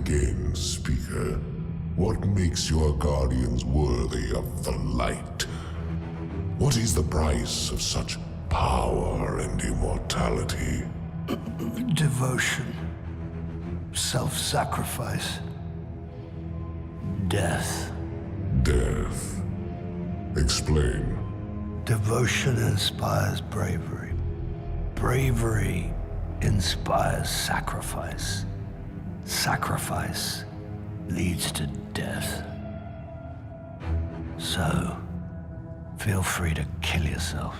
again, Speaker. What makes your guardians worthy of the light? What is the price of such power and immortality? Devotion. Self-sacrifice. Death. Death. Explain. Devotion inspires bravery. Bravery inspires sacrifice. Sacrifice leads to death. So, feel free to kill yourself.